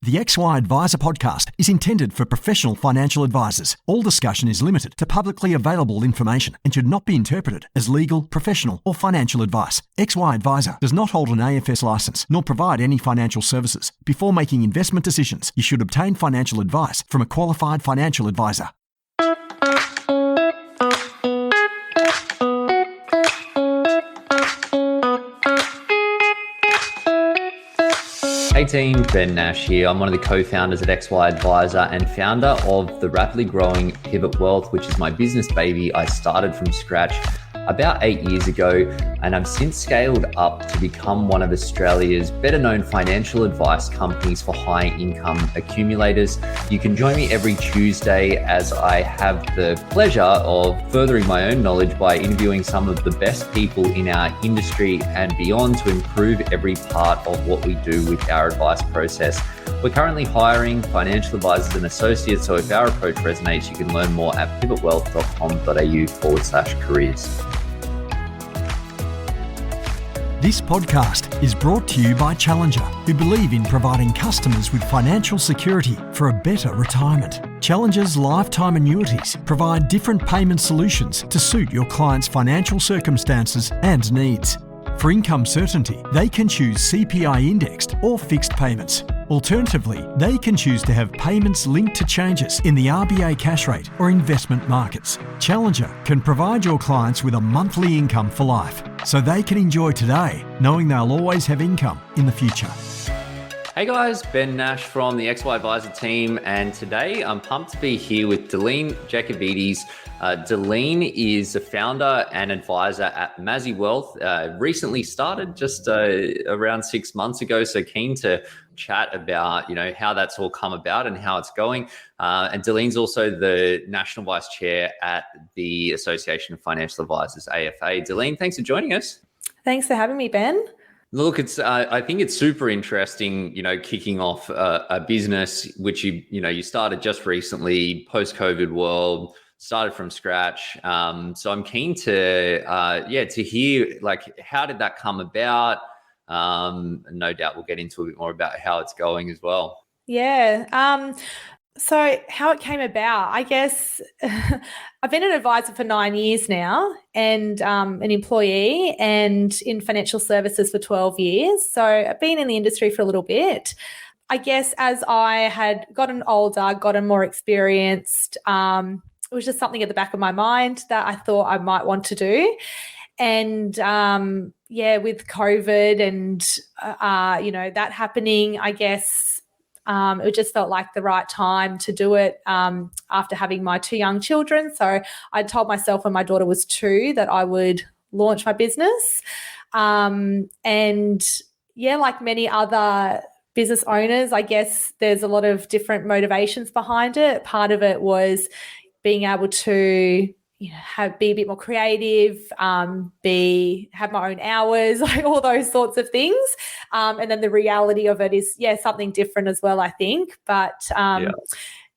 The XY Advisor podcast is intended for professional financial advisors. All discussion is limited to publicly available information and should not be interpreted as legal, professional, or financial advice. XY Advisor does not hold an AFS license nor provide any financial services. Before making investment decisions, you should obtain financial advice from a qualified financial advisor. Hey team, Ben Nash here. I'm one of the co-founders at XY Advisor and founder of the rapidly growing Pivot Wealth, which is my business baby. I started from scratch about 8 years ago, and I've since scaled up to become one of Australia's better known financial advice companies for high income accumulators. You can join me every Tuesday as I have the pleasure of furthering my own knowledge by interviewing some of the best people in our industry and beyond to improve every part of what we do with our advice process. We're currently hiring financial advisors and associates, so if our approach resonates, you can learn more at pivotwealth.com.au/careers. This podcast is brought to you by Challenger, who believe in providing customers with financial security for a better retirement. Challenger's lifetime annuities provide different payment solutions to suit your client's financial circumstances and needs. For income certainty, they can choose CPI indexed or fixed payments. Alternatively, they can choose to have payments linked to changes in the RBA cash rate or investment markets. Challenger can provide your clients with a monthly income for life, so they can enjoy today, knowing they'll always have income in the future. Hey guys, Ben Nash from the XY Advisor team, and today I'm pumped to be here with Deline Jacovides. Deline is a founder and advisor at Mazzy Wealth. Recently started just around 6 months ago, so keen to chat about how that's all come about and how it's going. And Deline's also the National Vice Chair at the Association of Financial Advisors, AFA. Deline, thanks for joining us. Thanks for having me, Ben. Look, it's. I think it's super interesting, kicking off a business which you started just recently, post-COVID world, started from scratch. So I'm keen to hear how did that come about. No doubt we'll get into a bit more about how it's going as well. Yeah. So how it came about, I guess I've been an advisor for 9 years now and an employee and in financial services for 12 years. So I've been in the industry for a little bit. I guess as I had gotten older, gotten more experienced, it was just something at the back of my mind that I thought I might want to do. And with COVID and, that happening, I guess, it just felt like the right time to do it after having my 2 young children. So I told myself when my daughter was 2 that I would launch my business. Like many other business owners, I guess there's a lot of different motivations behind it. Part of it was being able to be a bit more creative, have my own hours, all those sorts of things. And then the reality of it is, something different as well, I think. But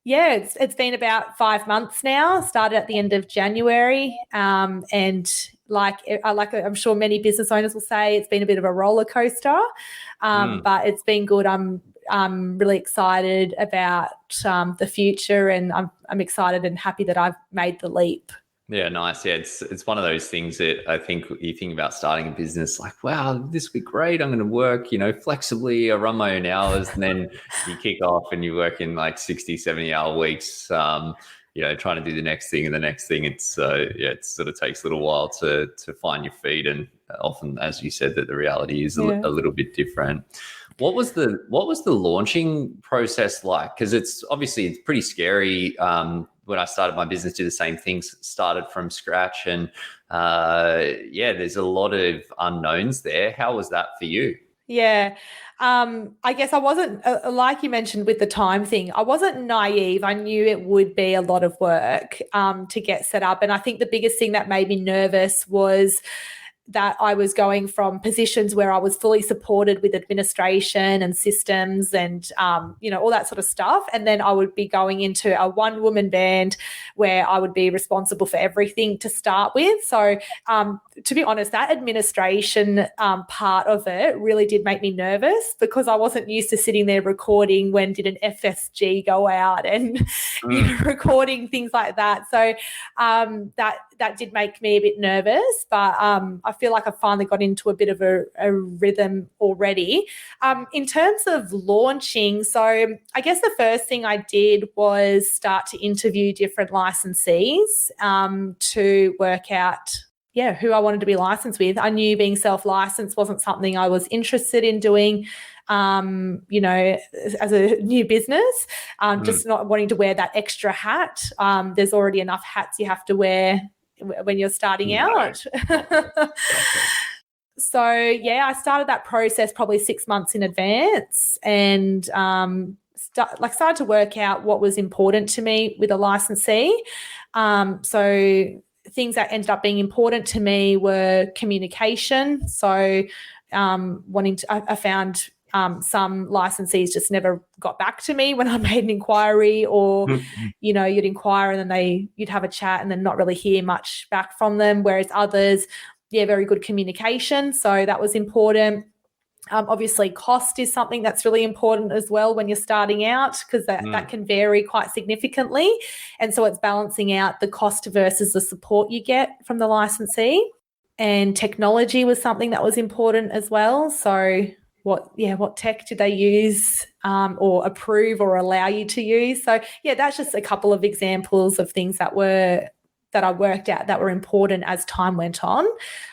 it's been about 5 months now. Started at the end of January, and I'm sure many business owners will say, it's been a bit of a roller coaster, but it's been good. I'm really excited about the future, and I'm excited and happy that I've made the leap. Yeah, nice. Yeah, it's one of those things that I think you think about starting a business like, wow, this would be great. I'm going to work, flexibly. I run my own hours, and then you kick off and you work in 60, 70-hour weeks, trying to do the next thing and the next thing. It's it sort of takes a little while to find your feet, and often, as you said, that the reality is a little bit different. What was the launching process like? Because it's pretty scary. When I started my business, do the same things, started from scratch, and there's a lot of unknowns there. How was that for you? Yeah. I guess I wasn't, like you mentioned with the time thing, I wasn't naive. I knew it would be a lot of work to get set up. And I think the biggest thing that made me nervous was that I was going from positions where I was fully supported with administration and systems and, all that sort of stuff. And then I would be going into a one-woman band where I would be responsible for everything to start with. So to be honest, that administration part of it really did make me nervous because I wasn't used to sitting there recording when did an FSG go out and recording things like that. So that did make me a bit nervous, but I feel like I finally got into a bit of a rhythm already. In terms of launching, so I guess the first thing I did was start to interview different licensees to work out who I wanted to be licensed with. I knew being self-licensed wasn't something I was interested in doing, as a new business, just not wanting to wear that extra hat. There's already enough hats you have to wear when you're starting out. So, I started that process probably 6 months in advance and started to work out what was important to me with a licensee. So things that ended up being important to me were communication. So I found some licensees just never got back to me when I made an inquiry, or you'd inquire and then you'd have a chat and then not really hear much back from them, whereas others, very good communication. So that was important. Obviously, cost is something that's really important as well when you're starting out, because that can vary quite significantly. And so it's balancing out the cost versus the support you get from the licensee. And technology was something that was important as well. So what tech did they use or approve or allow you to use? So, that's just a couple of examples of things that I worked out that were important as time went on,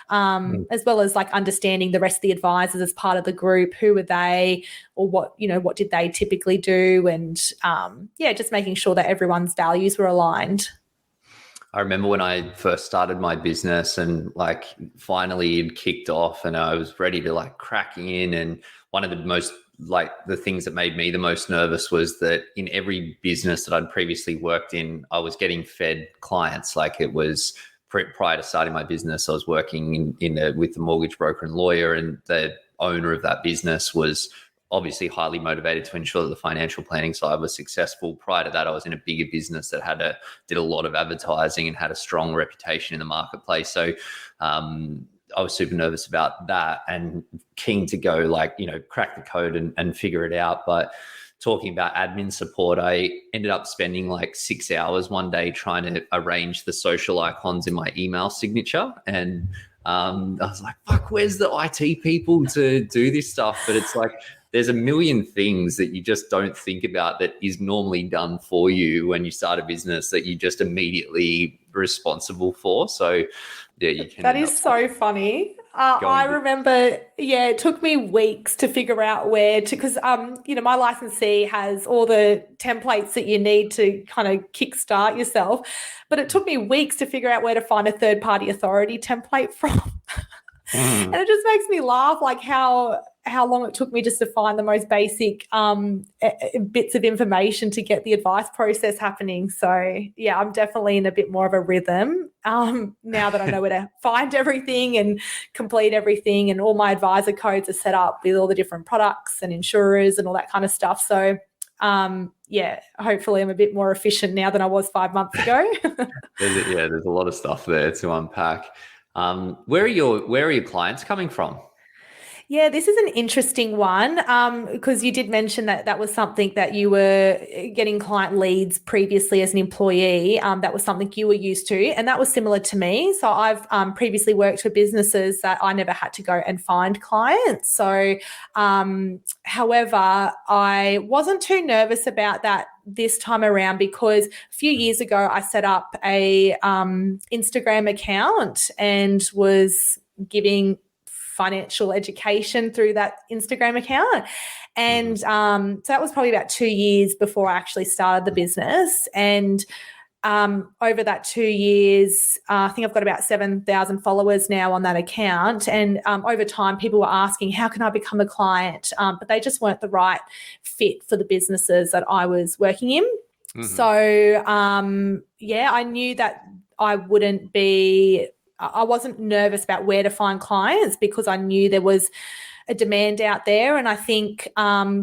as well as like understanding the rest of the advisors as part of the group. Who were they, or what did they typically do? And just making sure that everyone's values were aligned. I remember when I first started my business and like finally it kicked off and I was ready to like crack in. And one of the most the things that made me the most nervous was that in every business that I'd previously worked in, I was getting fed clients. Like it was prior to starting my business, I was working with the mortgage broker and lawyer, and the owner of that business was obviously highly motivated to ensure that the financial planning side was successful. Prior to that, I was in a bigger business that did a lot of advertising and had a strong reputation in the marketplace. So I was super nervous about that and keen to go crack the code and figure it out. But talking about admin support, I ended up spending like 6 hours one day trying to arrange the social icons in my email signature. And I was like, fuck, where's the IT people to do this stuff? But it's like, there's a million things that you just don't think about that is normally done for you when you start a business that you're just immediately responsible for. So you can. That is so funny. I remember, it took me weeks to figure out where to, because, my licensee has all the templates that you need to kind of kickstart yourself, but it took me weeks to figure out where to find a third-party authority template from. And it just makes me laugh, like how long it took me just to find the most basic bits of information to get the advice process happening. So, I'm definitely in a bit more of a rhythm now that I know where to find everything and complete everything, and all my advisor codes are set up with all the different products and insurers and all that kind of stuff. So, hopefully I'm a bit more efficient now than I was 5 months ago. There's a lot of stuff there to unpack. Where are your clients coming from? Yeah, this is an interesting one because you did mention that was something that you were getting client leads previously as an employee. That was something you were used to, and that was similar to me. So I've previously worked for businesses that I never had to go and find clients. So, however, I wasn't too nervous about that this time around because a few years ago I set up a Instagram account and was giving financial education through that Instagram account. And so that was probably about 2 years before I actually started the business. And over that 2 years, I think I've got about 7,000 followers now on that account. And over time, people were asking, how can I become a client? But they just weren't the right fit for the businesses that I was working in. So, I knew that I wasn't nervous about where to find clients because I knew there was a demand out there. And I think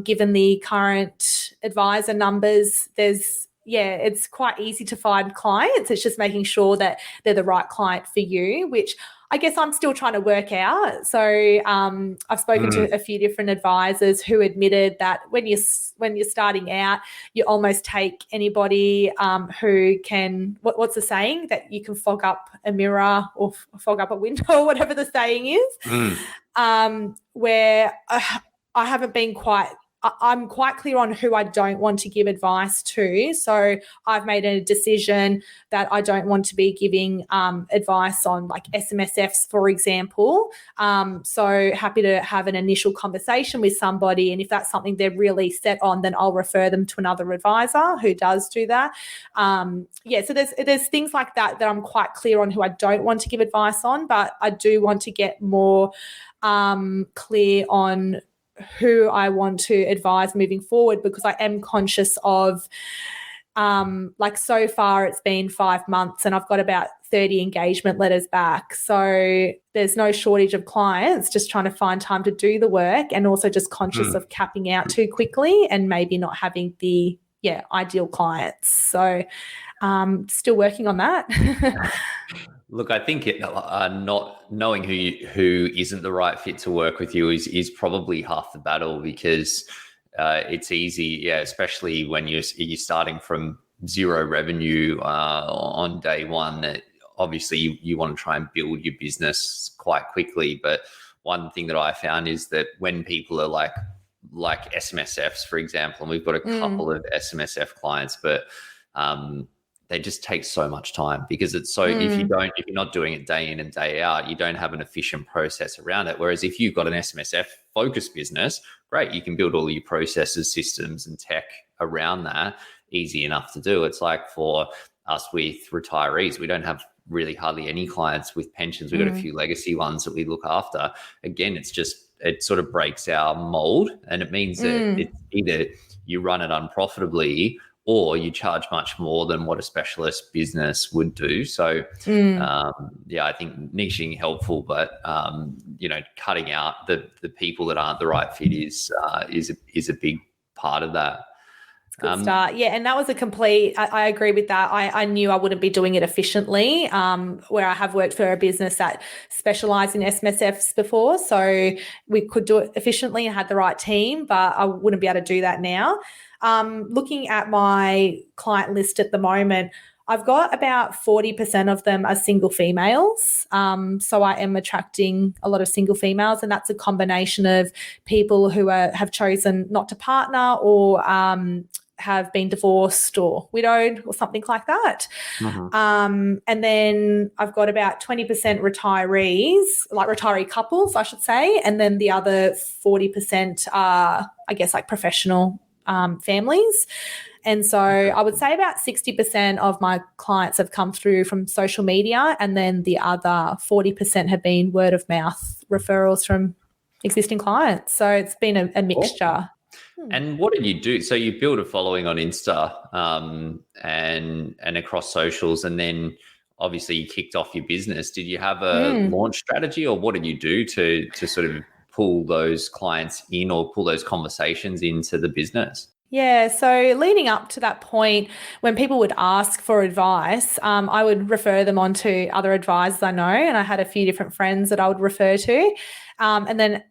given the current advisor numbers, it's quite easy to find clients. It's just making sure that they're the right client for you, which I guess I'm still trying to work out. So I've spoken to a few different advisors who admitted that when you're starting out, you almost take anybody who can, what's the saying, that you can fog up a mirror or fog up a window, or whatever the saying is, where I haven't been I'm quite clear on who I don't want to give advice to. So I've made a decision that I don't want to be giving advice on like SMSFs, for example. So happy to have an initial conversation with somebody. And if that's something they're really set on, then I'll refer them to another advisor who does do that. So there's things like that I'm quite clear on who I don't want to give advice on, but I do want to get more clear on who I want to advise moving forward, because I am conscious of like so far it's been 5 months and I've got about 30 engagement letters back. So there's no shortage of clients, just trying to find time to do the work, and also just conscious of capping out too quickly and maybe not having the ideal clients. So still working on that. Look, I think not knowing who isn't the right fit to work with you is probably half the battle, because it's easy, especially when you're starting from zero revenue on day one. Obviously, you want to try and build your business quite quickly. But one thing that I found is that when people are like SMSFs, for example, and we've got a couple of SMSF clients, but they just take so much time, because it's so, if you're not doing it day in and day out, you don't have an efficient process around it. Whereas if you've got an SMSF focused business, great, you can build all your processes, systems and tech around that, easy enough to do. It's like for us with retirees, we don't have really hardly any clients with pensions. We've got a few legacy ones that we look after. Again, it sort of breaks our mold, and it means that it's either you run it unprofitably or you charge much more than what a specialist business would do. So, I think niching helpful, but cutting out the people that aren't the right fit is a big part of that. Good start. Yeah, and that was a complete, I agree with that. I knew I wouldn't be doing it efficiently, where I have worked for a business that specialised in SMSFs before. So we could do it efficiently and had the right team, but I wouldn't be able to do that now. Looking at my client list at the moment, I've got about 40% of them are single females. So I am attracting a lot of single females, and that's a combination of people who have chosen not to partner, or have been divorced or widowed or something like that. And then I've got about 20% retirees, like retiree couples, I should say. And then the other 40% are, I guess, like professional families. And so I would say about 60% of my clients have come through from social media, and then the other 40% have been word of mouth referrals from existing clients. So it's been a mixture. Awesome. And what did you do? So you built a following on Insta and across socials, and then obviously you kicked off your business. Did you have a launch strategy, or what did you do to sort of pull those clients in or pull those conversations into the business? Yeah, so leading up to that point, when people would ask for advice, I would refer them on to other advisors I know, and I had a few different friends that I would refer to. And then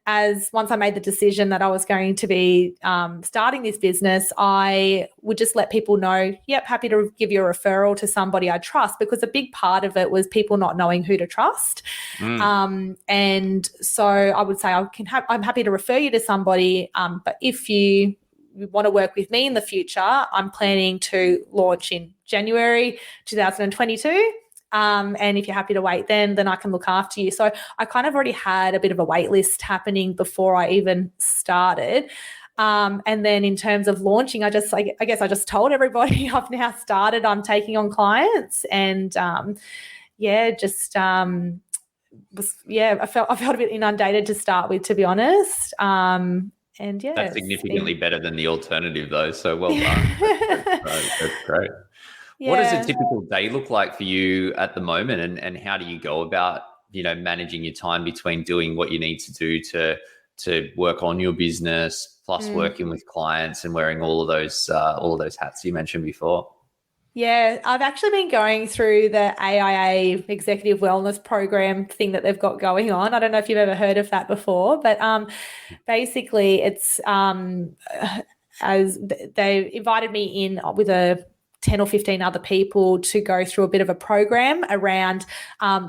once I made the decision that I was going to be starting this business, I would just let people know, yep, happy to give you a referral to somebody I trust, because a big part of it was people not knowing who to trust. And so I would say I'm happy to refer you to somebody, but if you want to work with me in the future, I'm planning to launch in January 2022. And if you're happy to wait then I can look after you. So I kind of already had a bit of a wait list happening before I even started. And then in terms of launching, I guess I just told everybody I've now started, I'm taking on clients, and I felt a bit inundated to start with, to be honest. And yeah, that's significantly better than the alternative, though. So well done. That's great. Yeah. What does a typical day look like for you at the moment, and how do you go about managing your time between doing what you need to do to work on your business, plus working with clients and wearing all of those hats you mentioned before? Yeah, I've actually been going through the AIA Executive Wellness Program thing that they've got going on. I don't know if you've ever heard of that before, but basically it's as they invited me in with a 10 or 15 other people to go through a bit of a program around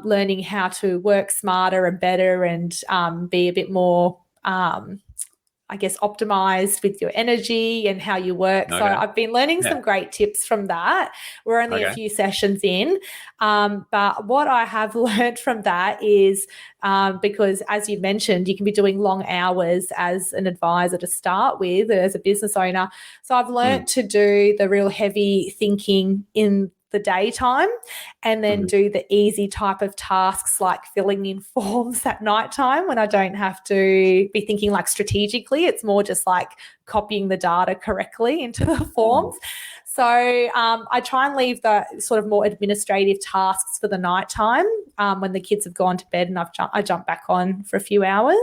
learning how to work smarter and better and be a bit more I guess, optimized with your energy and how you work. Okay. So I've been learning some great tips from that. We're only a few sessions in. But what I have learned from that is because, as you mentioned, you can be doing long hours as an advisor to start with, as a business owner. So I've learned to do the real heavy thinking in the daytime and then do the easy type of tasks like filling in forms at nighttime when I don't have to be thinking like strategically. It's more just like copying the data correctly into the forms. So I try and leave the sort of more administrative tasks for the nighttime when the kids have gone to bed and I jump back on for a few hours.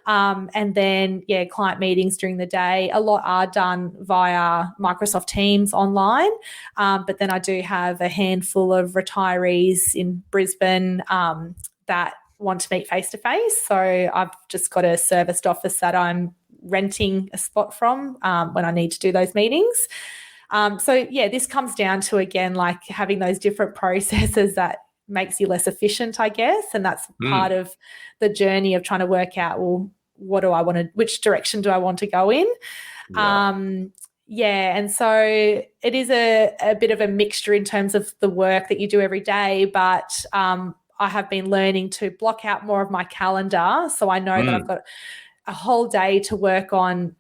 And then, client meetings during the day. A lot are done via Microsoft Teams online. But then I do have a handful of retirees in Brisbane that want to meet face-to-face. So I've just got a serviced office that I'm renting a spot from when I need to do those meetings. This comes down to, again, like having those different processes that makes you less efficient, I guess. And that's part of the journey of trying to work out, well, which direction do I want to go in? And so it is a bit of a mixture in terms of the work that you do every day, but I have been learning to block out more of my calendar so I know that I've got a whole day to work on,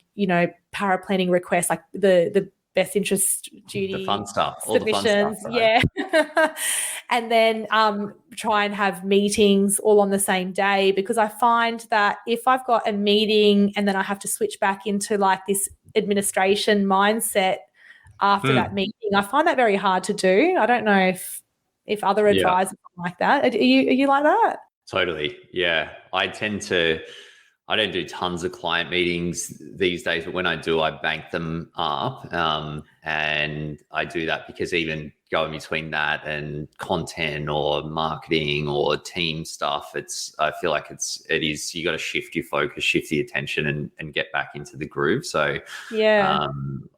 paraplanning requests, like the best interest duty, the fun stuff, submissions, all the fun stuff, right? and then try and have meetings all on the same day, because I find that if I've got a meeting and then I have to switch back into like this administration mindset after that meeting, I find that very hard to do. I don't know if other advisors are like that. Are you like that? Totally. Yeah. I don't do tons of client meetings these days, but when I do, I bank them up. And I do that because even going between that and content or marketing or team stuff, I feel like it is, you got to shift your focus, shift the attention and get back into the groove. So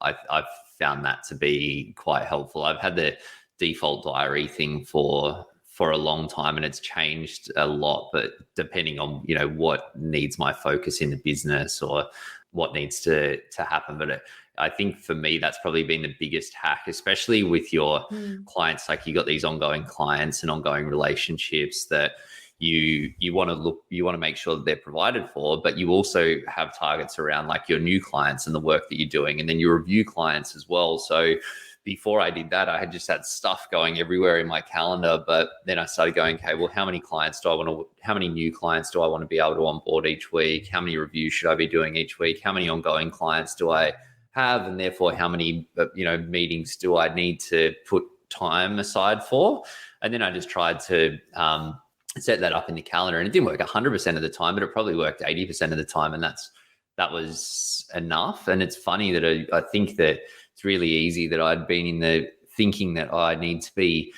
I've found that to be quite helpful. I've had the default diary thing for a long time and it's changed a lot, but depending on, what needs my focus in the business or what needs to happen. But I think for me, that's probably been the biggest hack, especially with your clients. Like you got these ongoing clients and ongoing relationships that you want to make sure that they're provided for, but you also have targets around like your new clients and the work that you're doing. And then you review clients as well. So before I did that, I had just had stuff going everywhere in my calendar. But then I started going, okay, well, how many new clients do I want to be able to onboard each week? How many reviews should I be doing each week? How many ongoing clients do I have? And therefore, how many, meetings do I need to put time aside for? And then I just tried to set that up in the calendar, and it didn't work 100% of the time, but it probably worked 80% of the time. And that was enough. And it's funny that I think that it's really easy that I'd been in the thinking that I need to be,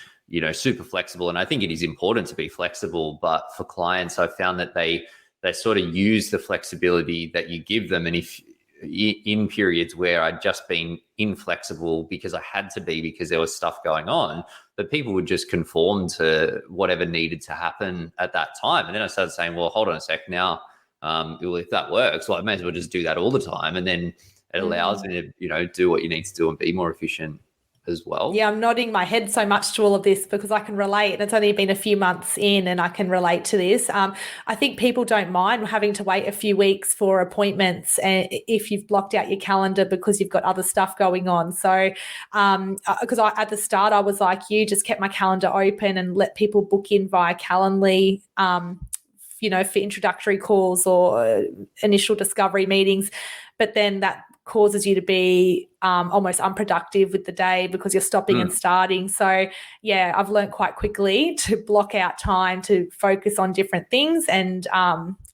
super flexible. And I think it is important to be flexible, but for clients, I found that they sort of use the flexibility that you give them. And if in periods where I'd just been inflexible because I had to be, because there was stuff going on, that people would just conform to whatever needed to happen at that time. And then I started saying, well, hold on a sec now. Well, if that works, well, I may as well just do that all the time. And then it allows you to, do what you need to do and be more efficient as well. Yeah, I'm nodding my head so much to all of this because I can relate. It's only been a few months in and I can relate to this. I think people don't mind having to wait a few weeks for appointments if you've blocked out your calendar because you've got other stuff going on. So because at the start, I was like you, just kept my calendar open and let people book in via Calendly, for introductory calls or initial discovery meetings. But then that causes you to be almost unproductive with the day because you're stopping and starting. So, yeah, I've learned quite quickly to block out time to focus on different things. And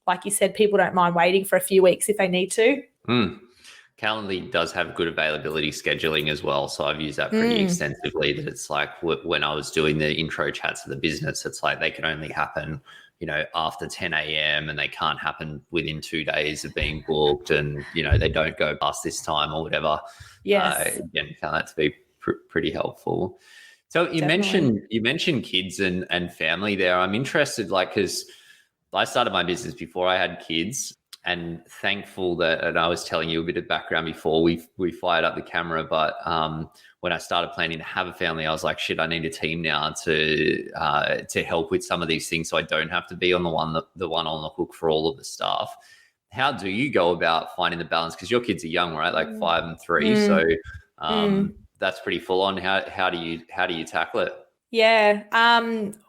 like you said, people don't mind waiting for a few weeks if they need to. Calendly does have good availability scheduling as well. So I've used that pretty extensively, that it's like when I was doing the intro chats of the business, it's like they can only happen, after 10 a.m. and they can't happen within 2 days of being booked, and, they don't go past this time or whatever. Yes. Again, found that to be pretty helpful. So you Definitely. mentioned kids and family there. I'm interested, because I started my business before I had kids, and thankful that, and I was telling you a bit of background before we fired up the camera, but when I started planning to have a family, I was like, shit, I need a team now to help with some of these things, so I don't have to be on the one on the hook for all of the stuff. How do you go about finding the balance? Because your kids are young, right? Like 5 and 3, so that's pretty full on. How do you tackle it? Yeah.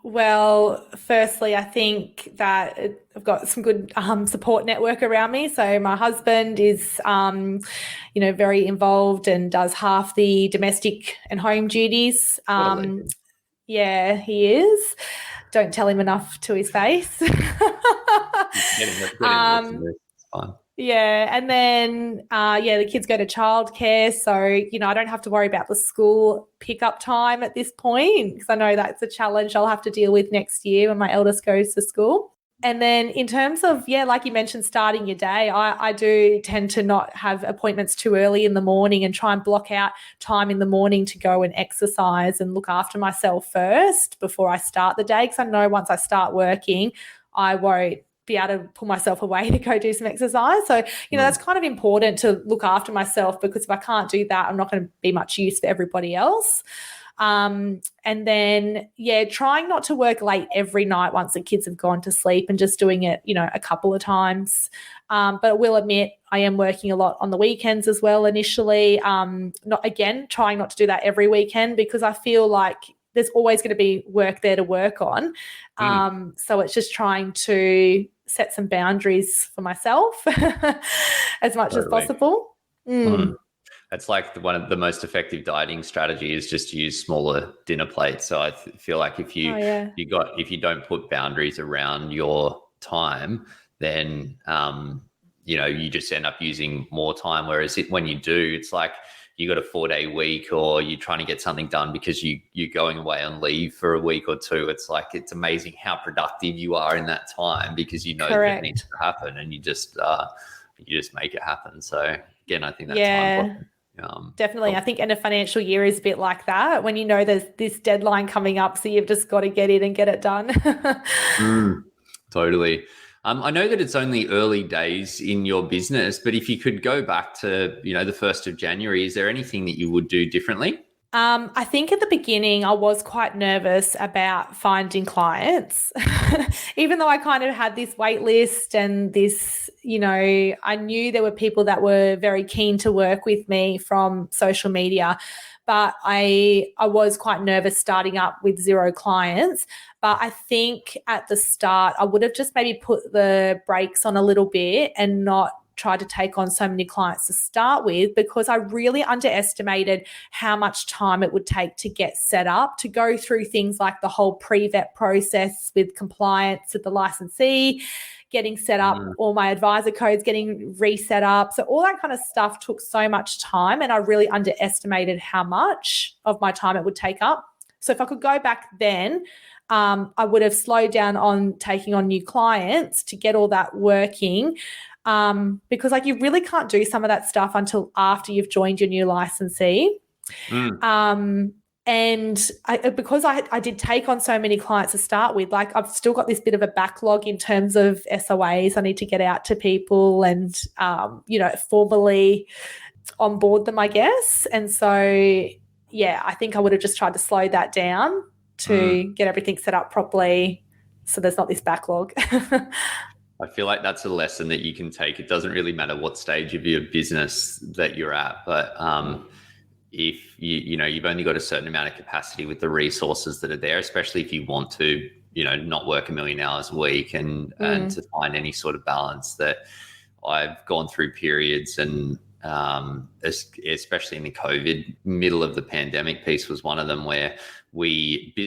Well, firstly, I think that I've got some good support network around me. So my husband is, very involved and does half the domestic and home duties. Yeah, he is. Don't tell him enough to his face. Getting it's fine. Yeah. And then, the kids go to childcare. So, I don't have to worry about the school pickup time at this point, because I know that's a challenge I'll have to deal with next year when my eldest goes to school. And then in terms of, like you mentioned, starting your day, I do tend to not have appointments too early in the morning and try and block out time in the morning to go and exercise and look after myself first before I start the day. Because I know once I start working, I won't be able to pull myself away to go do some exercise. So, that's kind of important to look after myself, because if I can't do that, I'm not going to be much use for everybody else. And then, trying not to work late every night once the kids have gone to sleep, and just doing it, a couple of times. But I will admit I am working a lot on the weekends as well initially. Trying not to do that every weekend, because I feel like there's always going to be work there to work on. So it's just trying to set some boundaries for myself as much as possible. It's like one of the most effective dieting strategies is just to use smaller dinner plates. So I feel like if you don't put boundaries around your time, then you just end up using more time. Whereas when you do, it's like you got a 4-day week, or you're trying to get something done because you're going away on leave for a week or two. It's like, it's amazing how productive you are in that time, because that it needs to happen, and you just make it happen. So again, I think that's time blocking. Definitely. I think end of financial year is a bit like that, when there's this deadline coming up, so you've just got to get in and get it done. Totally. I know that it's only early days in your business, but if you could go back to, the 1st of January, is there anything that you would do differently? I think at the beginning I was quite nervous about finding clients, even though I kind of had this wait list and this, I knew there were people that were very keen to work with me from social media. But I was quite nervous starting up with 0 clients. But I think at the start, I would have just maybe put the brakes on a little bit and not try to take on so many clients to start with, because I really underestimated how much time it would take to get set up, to go through things like the whole pre-vet process with compliance with the licensee, getting set up, all my advisor codes getting reset up. So all that kind of stuff took so much time, and I really underestimated how much of my time it would take up. So if I could go back then, I would have slowed down on taking on new clients to get all that working, because you really can't do some of that stuff until after you've joined your new licensee. And because I did take on so many clients to start with, I've still got this bit of a backlog in terms of SOAs I need to get out to people and, formally onboard them, I guess. And so, I think I would have just tried to slow that down to get everything set up properly, so there's not this backlog. I feel like that's a lesson that you can take. It doesn't really matter what stage of your business that you're at, but if you've only got a certain amount of capacity with the resources that are there, especially if you want to, not work 1 million hours a week and to find any sort of balance. That I've gone through periods, and especially in the COVID, middle of the pandemic piece was one of them, where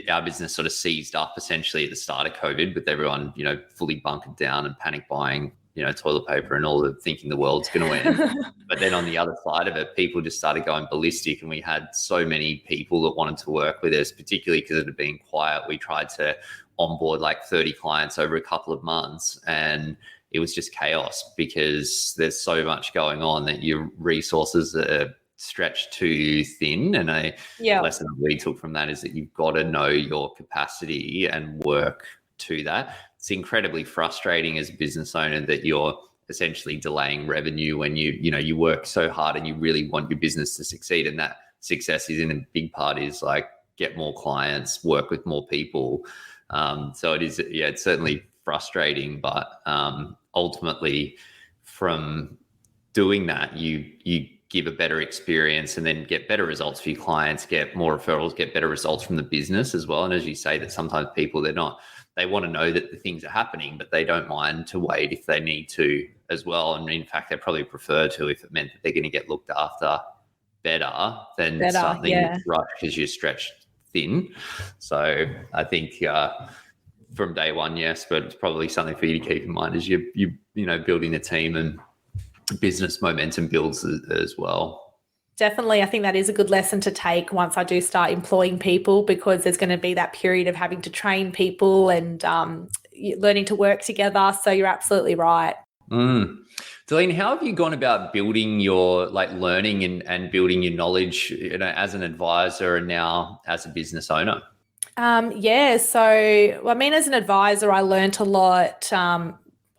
our business sort of seized up essentially at the start of COVID, with everyone, fully bunkered down and panic buying toilet paper and all the thinking the world's going to end. But then on the other side of it, people just started going ballistic, and we had so many people that wanted to work with us, particularly because it had been quiet. We tried to onboard like 30 clients over a couple of months, and it was just chaos because there's so much going on that your resources are stretched too thin. And a lesson that we took from that is that you've got to know your capacity and work to that. It's incredibly frustrating as a business owner that you're essentially delaying revenue when you work so hard and you really want your business to succeed. And that success is in a big part is like get more clients, work with more people. So it is, it's certainly frustrating, but ultimately from doing that, you give a better experience and then get better results for your clients, get more referrals, get better results from the business as well. And as you say, that sometimes people, they want to know that the things are happening, but they don't mind to wait if they need to as well. And in fact, they probably prefer to if it meant that they're going to get looked after better than something right because you're stretched thin. So I think from day one, yes, but it's probably something for you to keep in mind as you building a team, and business momentum builds as well. Definitely. I think that is a good lesson to take once I do start employing people, because there's going to be that period of having to train people and learning to work together. So you're absolutely right. Deline, how have you gone about building your learning and building your knowledge, as an advisor and now as a business owner? So, as an advisor, I learned a lot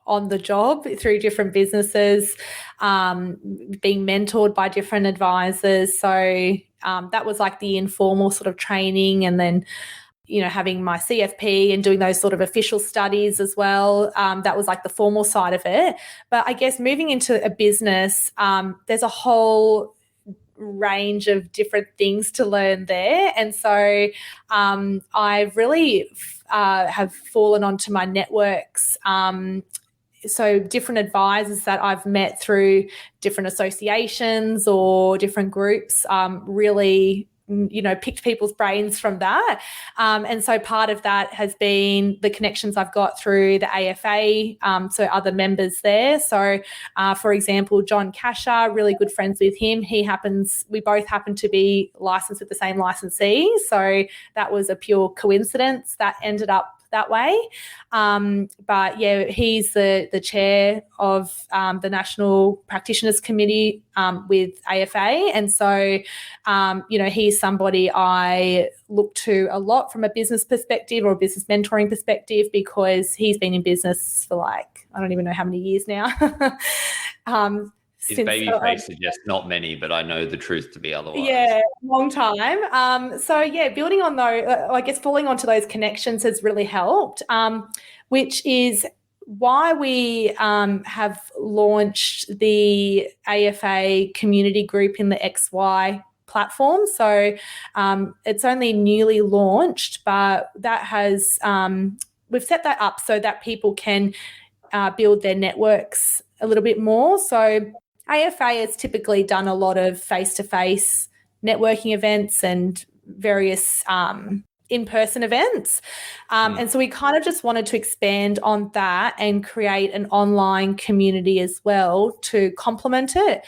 on the job through different businesses, being mentored by different advisors. So that was like the informal sort of training, and then, having my CFP and doing those sort of official studies as well. That was like the formal side of it. But I guess moving into a business, there's a whole range of different things to learn there. And so I really have fallen onto my networks. So different advisors that I've met through different associations or different groups really picked people's brains from that. And so part of that has been the connections I've got through the AFA, so other members there. So, for example, John Casher, really good friends with him. We both happen to be licensed with the same licensee. So that was a pure coincidence that ended up that way. But yeah, he's the chair of the National Practitioners Committee with AFA. And so, he's somebody I look to a lot from a business perspective or a business mentoring perspective, because he's been in business for I don't even know how many years now. His baby face suggests not many, but I know the truth to be otherwise. Yeah, long time. Building on falling onto those connections has really helped, which is why we have launched the AFA community group in the XY platform. So it's only newly launched, but that has we've set that up so that people can build their networks a little bit more. So AFA has typically done a lot of face-to-face networking events and various in-person events. And so we kind of just wanted to expand on that and create an online community as well to complement it.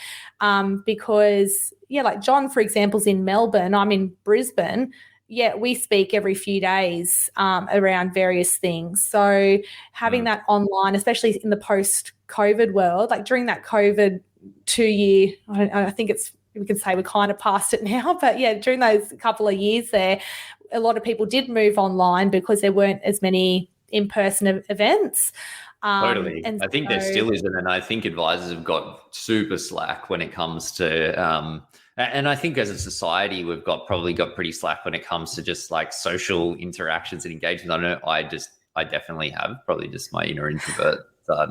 Because, like John, for example, is in Melbourne. I'm in Brisbane. Yeah, we speak every few days around various things. So having that online, especially in the post-COVID world, like during that COVID 2-year, I think we can say we're kind of past it now, but yeah, during those couple of years there, a lot of people did move online because there weren't as many in-person events. Totally. I think there still isn't. And I think advisors have got super slack when it comes to, and I think as a society, we've probably got pretty slack when it comes to just like social interactions and engagement. I know I definitely have, probably just my inner introvert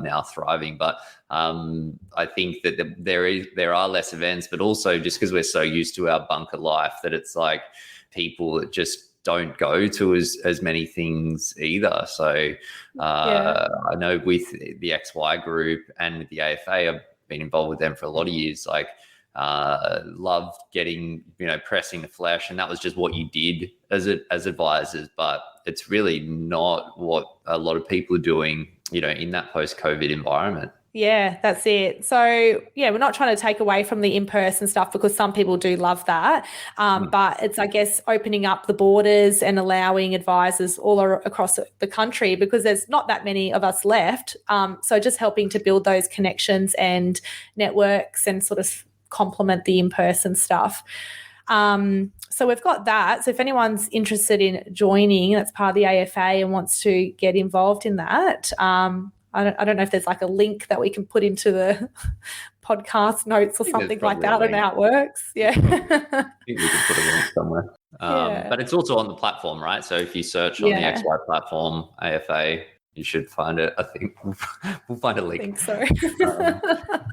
now thriving. But I think that there are less events, but also just because we're so used to our bunker life that it's like people that just don't go to as many things either. So I know with the XY group and with the AFA, I've been involved with them for a lot of years. Loved getting, pressing the flesh, and that was just what you did as advisors. But it's really not what a lot of people are doing, in that post-COVID environment. Yeah, that's it. So, yeah, we're not trying to take away from the in-person stuff because some people do love that. But it's, I guess, opening up the borders and allowing advisors all across the country because there's not that many of us left. So just helping to build those connections and networks and sort of complement the in-person stuff. So we've got that. So if anyone's interested in joining, that's part of the AFA and wants to get involved in that, I don't know if there's like a link that we can put into the podcast notes or something like that and how it works. Yeah. I think we could put a link somewhere. But it's also on the platform, right? So if you search on the XY platform, AFA, you should find it. I think we'll find a link. I think so.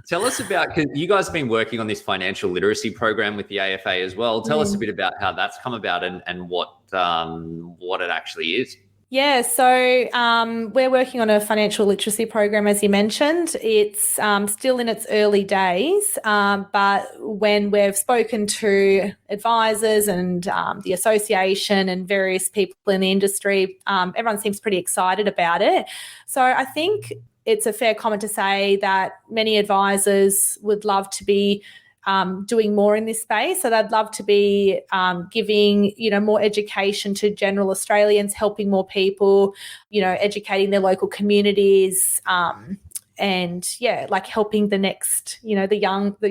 Tell us about, because you guys have been working on this financial literacy program with the AFA as well. Tell us a bit about how that's come about and what it actually is. Yeah, so we're working on a financial literacy program, as you mentioned. It's still in its early days, but when we've spoken to advisors and the association and various people in the industry, everyone seems pretty excited about it. So I think it's a fair comment to say that many advisors would love to be doing more in this space. So they'd love to be giving, more education to general Australians, helping more people, educating their local communities, and like helping the next, the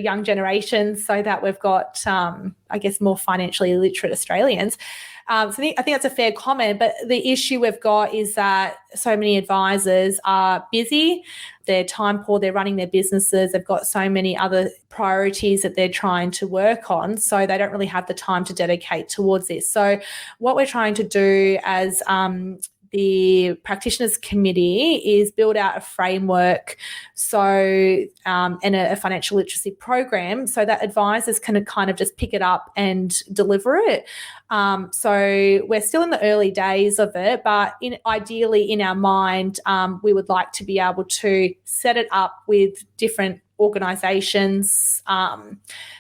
young generations so that we've got, I guess, more financially literate Australians. So I think that's a fair comment, but the issue we've got is that so many advisors are busy, they're time poor, they're running their businesses, they've got so many other priorities that they're trying to work on, so they don't really have the time to dedicate towards this. So what we're trying to do as the practitioners committee is build out a framework and a financial literacy program so that advisors can kind of just pick it up and deliver it. So we're still in the early days of it, but ideally in our mind, we would like to be able to set it up with different organisations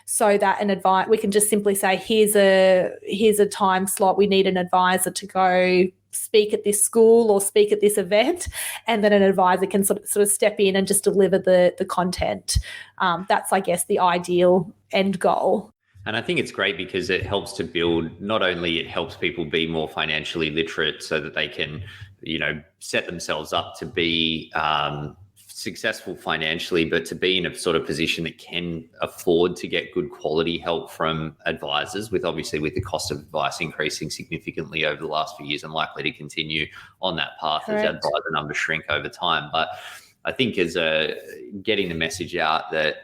so that we can just simply say, here's a time slot, we need an advisor to go speak at this school or speak at this event, and then an advisor can sort of step in and just deliver the content. That's, I guess, the ideal end goal. And I think it's great because it helps to build, not only it helps people be more financially literate so that they can, set themselves up to be successful financially, but to be in a sort of position that can afford to get good quality help from advisors, with the cost of advice increasing significantly over the last few years and likely to continue on that path. Correct. As advisor numbers shrink over time. But I think as getting the message out that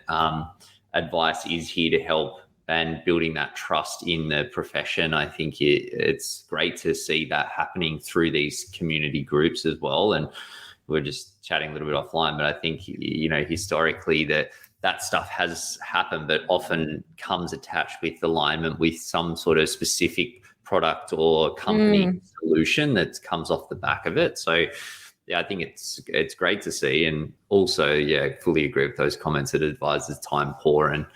advice is here to help and building that trust in the profession, I think it's great to see that happening through these community groups as well. And we're just chatting a little bit offline, but I think, historically that stuff has happened, but often comes attached with alignment with some sort of specific product or company solution that comes off the back of it. So yeah, I think it's great to see. And also, fully agree with those comments that advisors time poor, and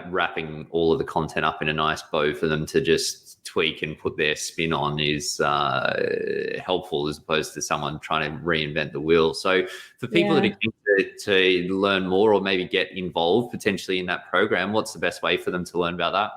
wrapping all of the content up in a nice bow for them to just tweak and put their spin on is helpful, as opposed to someone trying to reinvent the wheel. So for people that are keen to learn more or maybe get involved potentially in that program, what's the best way for them to learn about that?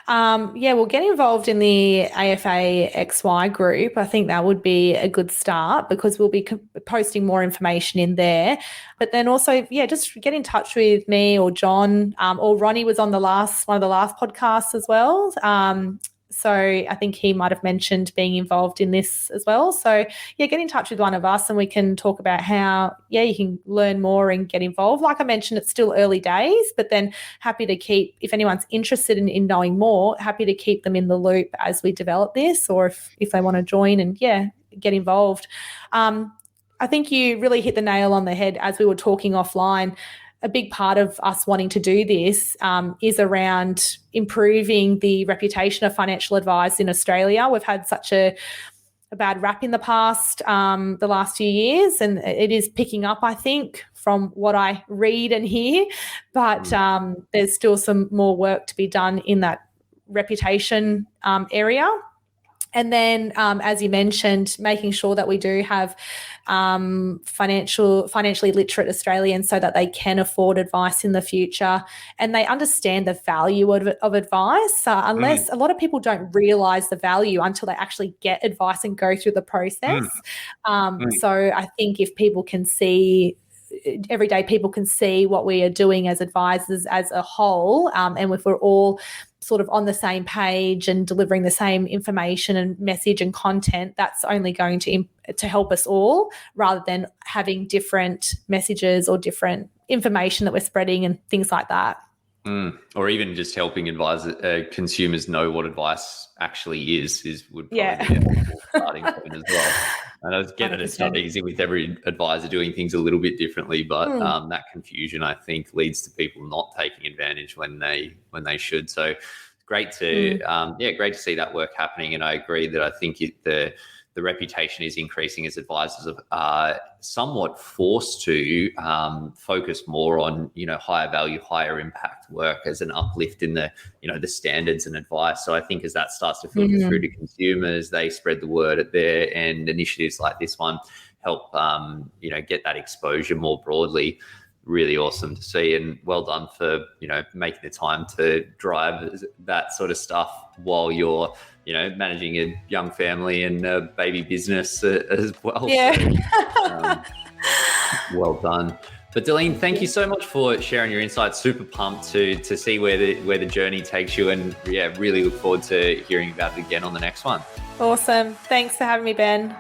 We'll get involved in the AFA XY group. I think that would be a good start because we'll be posting more information in there. But then also, just get in touch with me or John, or Ronnie was on one of the last podcasts as well. So I think he might have mentioned being involved in this as well. So get in touch with one of us and we can talk about how, you can learn more and get involved. Like I mentioned, it's still early days, but then happy to keep, if anyone's interested in knowing more, happy to keep them in the loop as we develop this, or if they want to join and get involved. I think you really hit the nail on the head as we were talking offline. A big part of us wanting to do this is around improving the reputation of financial advice in Australia. We've had such a bad rap in the past, the last few years, and it is picking up, I think, from what I read and hear. But there's still some more work to be done in that reputation area. And then, as you mentioned, making sure that we do have financially literate Australians so that they can afford advice in the future and they understand the value of advice. Unless a lot of people don't realise the value until they actually get advice and go through the process. So I think if people can see, everyday people can see what we are doing as advisors as a whole, and if we're all sort of on the same page and delivering the same information and message and content, that's only going to help us all, rather than having different messages or different information that we're spreading and things like that. Or even just helping consumers know what advice actually would probably be a helpful starting point as well. And I get that it's not easy with every advisor doing things a little bit differently, but that confusion, I think, leads to people not taking advantage when they should. So great to great to see that work happening. And I agree that I think the reputation is increasing as advisors are somewhat forced to focus more on, higher value, higher impact work as an uplift in the standards and advice. So I think as that starts to filter through to consumers, they spread the word at their end. Initiatives like this one help, get that exposure more broadly. Really awesome to see, and well done for making the time to drive that sort of stuff while you're managing a young family and a baby business as well. Yeah. So, well done. But Deline, thank you so much for sharing your insights. Super pumped to see where the journey takes you, and really look forward to hearing about it again on the next one. Awesome. Thanks for having me, Ben.